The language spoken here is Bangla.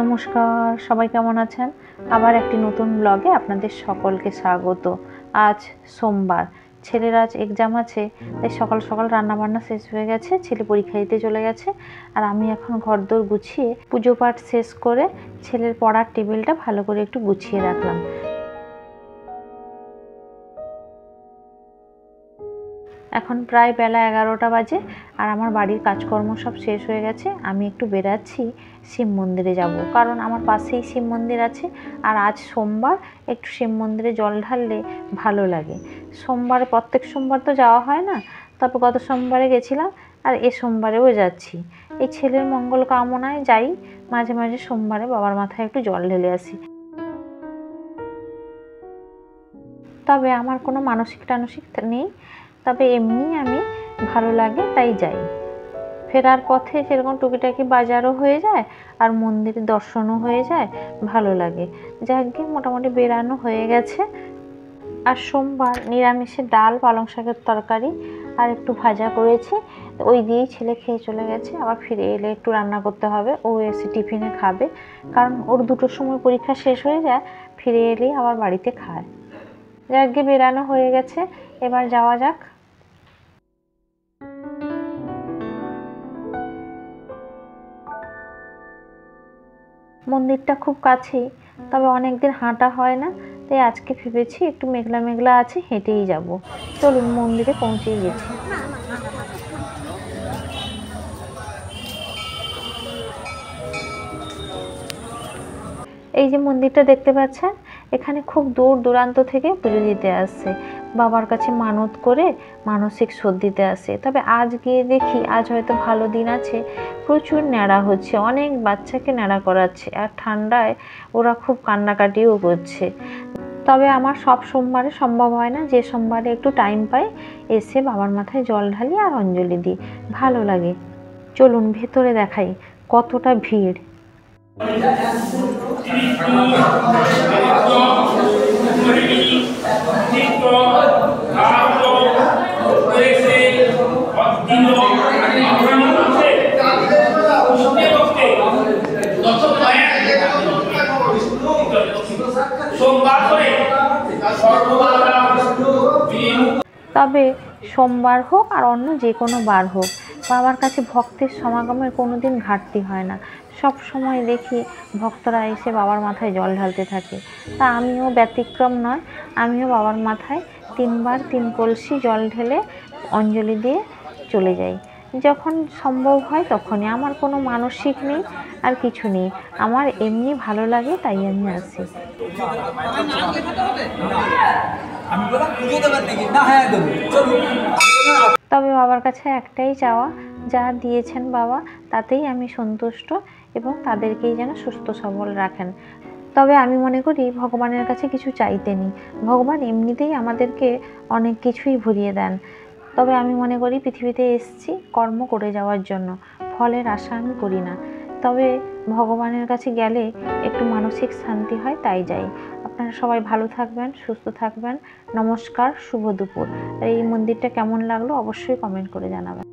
নমস্কার, সবাই কেমন আছেন? আবার একটি নতুন ব্লগে আপনাদের সকলকে স্বাগত। আজ সোমবার, ছেলের আজ এক্সাম আছে, তাই সকাল সকাল রান্নাবান্না শেষ হয়ে গেছে, ছেলে পরীক্ষা দিতে চলে গেছে। আর আমি এখন ঘরদোর গুছিয়ে পুজো পাঠ শেষ করে ছেলের পড়ার টেবিলটা ভালো করে একটু গুছিয়ে রাখলাম। এখন প্রায় বেলা 11টা বাজে, আর আমার বাড়ির কাজকর্ম সব শেষ হয়ে গেছে। আমি একটু বেরাচ্ছি, শিব মন্দিরে যাব, কারণ আমার পাশেই শিব মন্দির আছে। আর আজ সোমবার, একটু শিব মন্দিরে জল ঢাললে ভালো লাগে। সোমবার, প্রত্যেক সোমবার তো যাওয়া হয় না, তারপর গত সোমবারে গেছিলাম, আর এ সোমবারেও যাচ্ছি। এই ছেলের মঙ্গল কামনায় যাই, মাঝে মাঝে সোমবারে বাবার মাথায় একটু জল ঢেলে আসি। তবে আমার কোনো মানসিক টানসিক নেই, তবে এমনি আমি ভালো লাগে তাই যাই। ফেরার পথে সেরকম টুকিটাকি বাজারও হয়ে যায়, আর মন্দিরে দর্শনও হয়ে যায়, ভালো লাগে। যাকে মোটামুটি বেরানো হয়ে গেছে। আর সোমবার নিরামিষে ডাল, পালং শাকের তরকারি আর একটু ভাজা করেছি, ওই দিয়েই ছেলে খেয়ে চলে গেছে। আবার ফিরে এলে একটু রান্না করতে হবে, ও এসে টিফিনে খাবে, কারণ ওর 2টোর সময় পরীক্ষা শেষ হয়ে যায়, ফিরে এলেই আবার বাড়িতে খায়। যাকে বেরানো হয়ে গেছে, এবার যাওয়া যাক। মন্দিরটা খুব কাছেই, তবে অনেকদিন হাঁটা হয় না, তাই আজকে ভেবেছি একটু মেঘলা মেঘলা আছে, হেঁটেই যাব। চলুন, মন্দিরে পৌঁছেই গেছি। এই যে মন্দিরটা দেখতে পাচ্ছেন, এখানে খুব দূর দূরান্ত থেকে পুজো দিতে আসছে, বাবার কাছে মানত করে মানসিক শোধ দিতে আসে। তবে আজ গিয়ে দেখি, আজ হয়তো ভালো দিন আছে, প্রচুর ন্যাড়া হচ্ছে, অনেক বাচ্চাকে ন্যাড়া করাচ্ছে, আর ঠান্ডায় ওরা খুব কান্নাকাটিও করছে। তবে আমার সব সোমবারে সম্ভব হয় না, যে সোমবারে একটু টাইম পাই এসে বাবার মাথায় জল ঢালি আর অঞ্জলি দিই, ভালো লাগে। চলুন ভেতরে দেখাই কতটা ভিড়। তবে সোমবার হোক আর অন্য যে কোনো বার হোক, বাবার কাছে ভক্তের সমাগমের কোনো দিন ঘাটতি হয় না। সব সময় দেখি ভক্তরা এসে বাবার মাথায় জল ঢালতে থাকে, তা আমিও ব্যতিক্রম নয়। আমিও বাবার মাথায় 3বার 3 কলসি জল ঢেলে অঞ্জলি দিয়ে চলে যাই, যখন সম্ভব হয় তখনই। আমার কোনো মানসিক নেই আর কিছু নেই, আমার এমনি ভালো লাগে তাই আমি আসি। তবে বাবার কাছে একটাই চাওয়া, যা দিয়েছেন বাবা তাতেই আমি সন্তুষ্ট, এবং তাদেরকেই যেন সুস্থ সবল রাখেন। তবে আমি মনে করি ভগবানের কাছে কিছু চাইতে নেই, ভগবান এমনিতেই আমাদেরকে অনেক কিছুই ভরিয়ে দেন। তবে আমি মনে করি পৃথিবীতে এসেছি কর্ম করে যাওয়ার জন্য, ফলের আশা আমি করি না। তবে ভগবানের কাছে গেলে একটু মানসিক শান্তি হয়, তাই যাই। আপনারা সবাই ভালো থাকবেন, সুস্থ থাকবেন। নমস্কার, শুভ দুপুর। আর এই মন্দিরটা কেমন লাগলো অবশ্যই কমেন্ট করে জানাবেন।